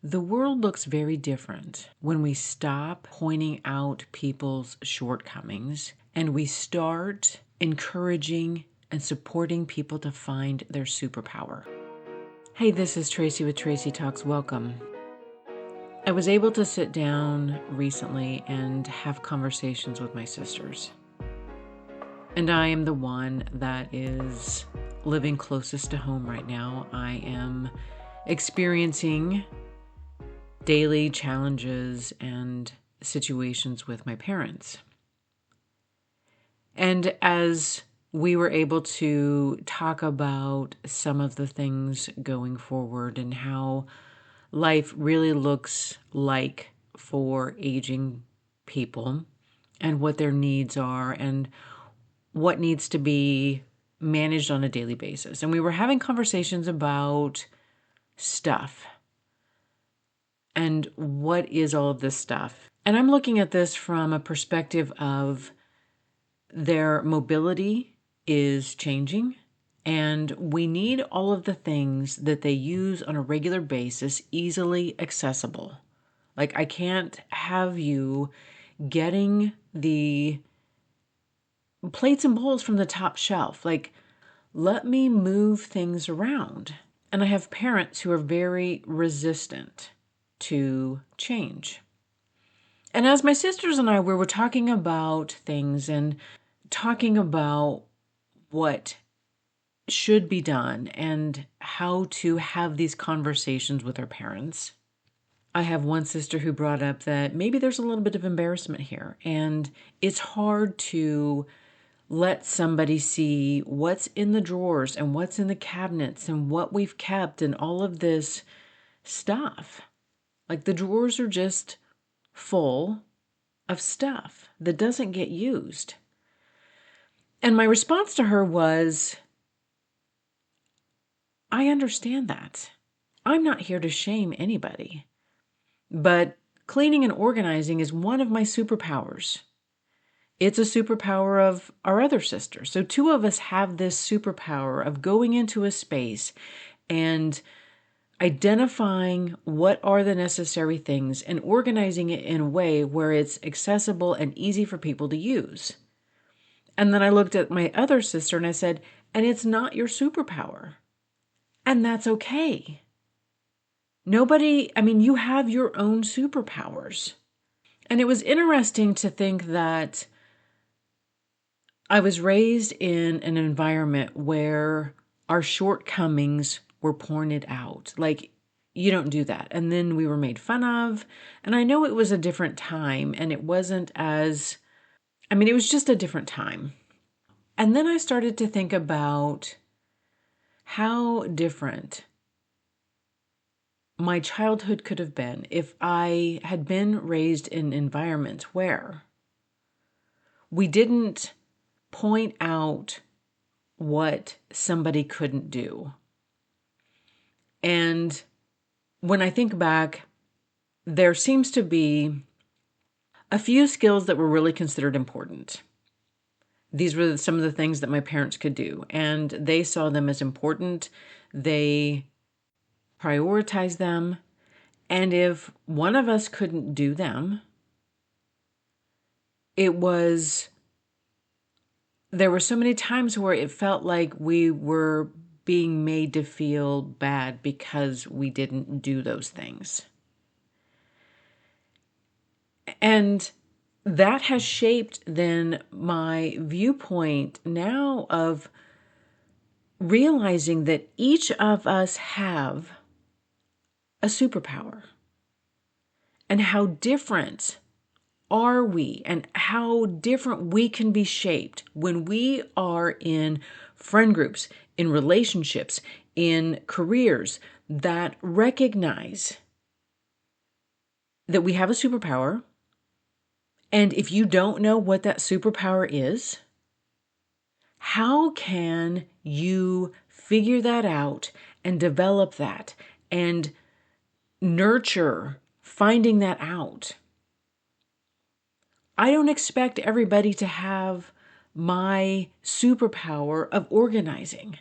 The world looks very different when we stop pointing out people's shortcomings and we start encouraging and supporting people to find their superpower. Hey, this is Tracy with Tracy Talks. Welcome. I was able to sit down recently and have conversations with my sisters. And I am the one that is living closest to home right now. I am experiencing daily challenges and situations with my parents. And as we were able to talk about some of the things going forward and how life really looks like for aging people and what their needs are and what needs to be managed on a daily basis. And we were having conversations about stuff. And what is all of this stuff? And I'm looking at this from a perspective of their mobility is changing, and we need all of the things that they use on a regular basis easily accessible. Like, I can't have you getting the plates and bowls from the top shelf. Like, let me move things around. And I have parents who are very resistant to change. And as my sisters and I were talking about things and talking about what should be done and how to have these conversations with our parents, I have one sister who brought up that maybe there's a little bit of embarrassment here, and it's hard to let somebody see what's in the drawers and what's in the cabinets and what we've kept and all of this stuff. Like, the drawers are just full of stuff that doesn't get used. And my response to her was, I understand that. I'm not here to shame anybody. But cleaning and organizing is one of my superpowers. It's a superpower of our other sister. So two of us have this superpower of going into a space and identifying what are the necessary things and organizing it in a way where it's accessible and easy for people to use. And then I looked at my other sister and I said, and it's not your superpower. And that's okay. You have your own superpowers. And it was interesting to think that I was raised in an environment where our shortcomings were pointed out. Like, you don't do that. And then we were made fun of. And I know it was a different time, and it wasn't as, it was just a different time. And then I started to think about how different my childhood could have been if I had been raised in an environment where we didn't point out what somebody couldn't do. And when I think back, there seems to be a few skills that were really considered important. These were some of the things that my parents could do, and they saw them as important. They prioritized them, and if one of us couldn't do them, there were so many times where it felt like we were being made to feel bad because we didn't do those things. And that has shaped then my viewpoint now of realizing that each of us have a superpower. And how different are we, and how different we can be shaped when we are in friend groups, in relationships, in careers that recognize that we have a superpower. And if you don't know what that superpower is, how can you figure that out and develop that and nurture finding that out? I don't expect everybody to have my superpower of organizing.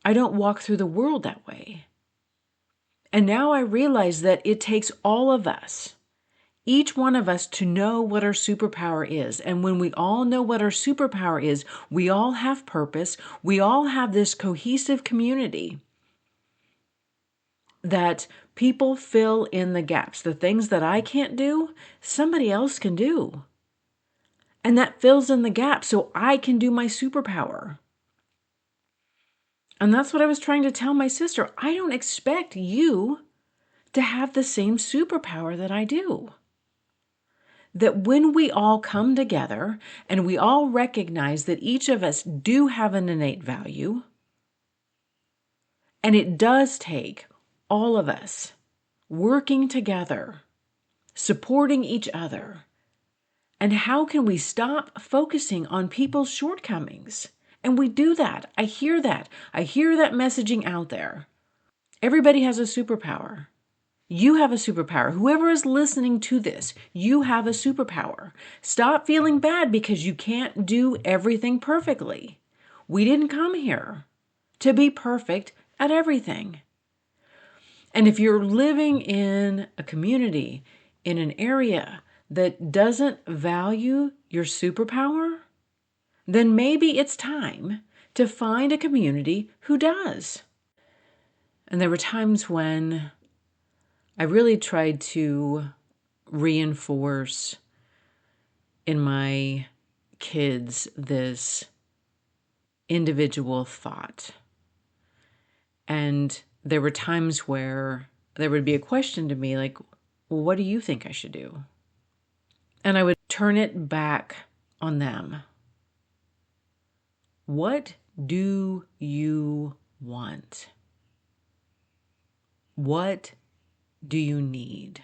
I don't walk through the world that way. And now I realize that it takes all of us, each one of us, to know what our superpower is. And when we all know what our superpower is, we all have purpose. We all have this cohesive community that people fill in the gaps. The things that I can't do, somebody else can do. And that fills in the gap so I can do my superpower. And that's what I was trying to tell my sister. I don't expect you to have the same superpower that I do. That when we all come together and we all recognize that each of us do have an innate value, and it does take all of us working together, supporting each other. And how can we stop focusing on people's shortcomings? And we do that. I hear that. I hear that messaging out there. Everybody has a superpower. You have a superpower. Whoever is listening to this, you have a superpower. Stop feeling bad because you can't do everything perfectly. We didn't come here to be perfect at everything. And if you're living in a community, in an area that doesn't value your superpower, then maybe it's time to find a community who does. And there were times when I really tried to reinforce in my kids this individual thought. And there were times where there would be a question to me like, well, what do you think I should do? And I would turn it back on them. What do you want? What do you need?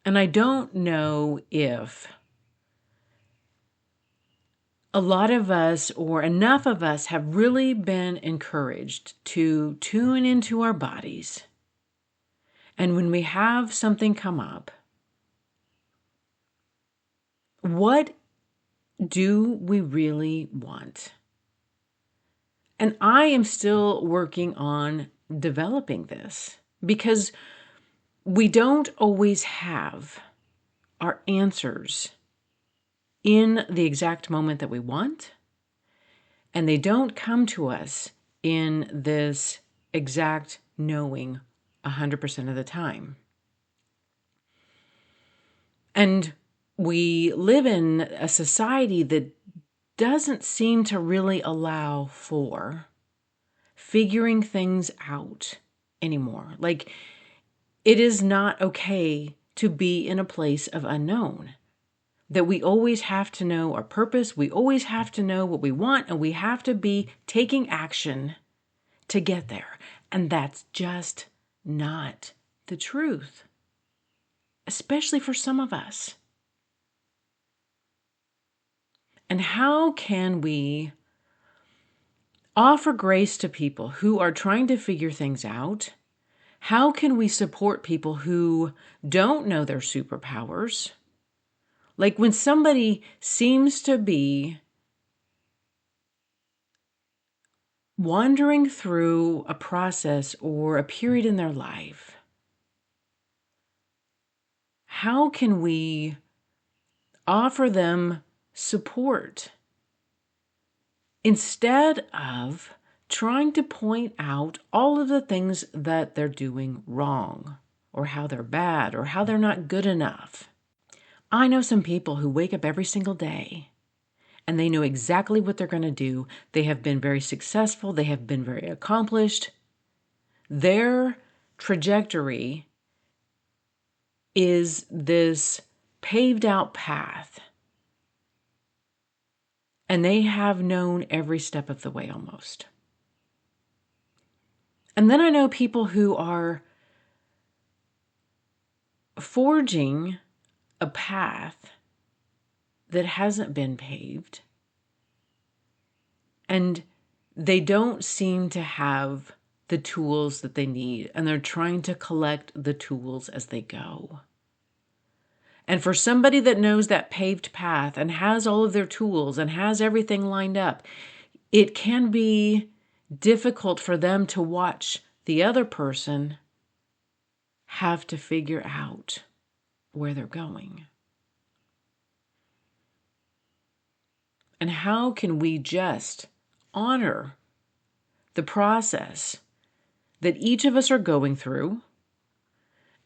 And I don't know if a lot of us or enough of us have really been encouraged to tune into our bodies. And when we have something come up, what do we really want? And I am still working on developing this because we don't always have our answers in the exact moment that we want, and they don't come to us in this exact knowing 100% of the time. And we live in a society that doesn't seem to really allow for figuring things out anymore. Like, it is not okay to be in a place of unknown. That we always have to know our purpose, we always have to know what we want, and we have to be taking action to get there. And that's just not the truth, especially for some of us. And how can we offer grace to people who are trying to figure things out? How can we support people who don't know their superpowers? Like when somebody seems to be wandering through a process or a period in their life, how can we offer them support instead of trying to point out all of the things that they're doing wrong, or how they're bad, or how they're not good enough? I know some people who wake up every single day and they know exactly what they're going to do. They have been very successful. They have been very accomplished. Their trajectory is this paved out path. And they have known every step of the way almost. And then I know people who are forging a path that hasn't been paved, and they don't seem to have the tools that they need, and they're trying to collect the tools as they go. And for somebody that knows that paved path and has all of their tools and has everything lined up, it can be difficult for them to watch the other person have to figure out where they're going. And how can we just honor the process that each of us are going through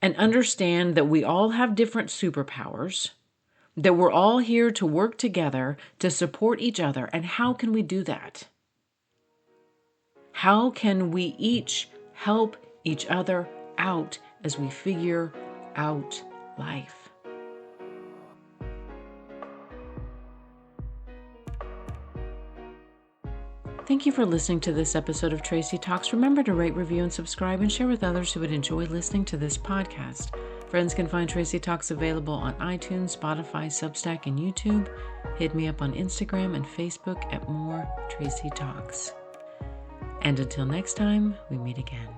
and understand that we all have different superpowers, that we're all here to work together to support each other? And how can we do that? How can we each help each other out as we figure out life? Thank you for listening to this episode of Tracy Talks. Remember to rate, review, and subscribe, and share with others who would enjoy listening to this podcast. Friends can find Tracy Talks available on iTunes, Spotify, Substack, and YouTube. Hit me up on Instagram and Facebook at More Tracy Talks. And until next time, we meet again.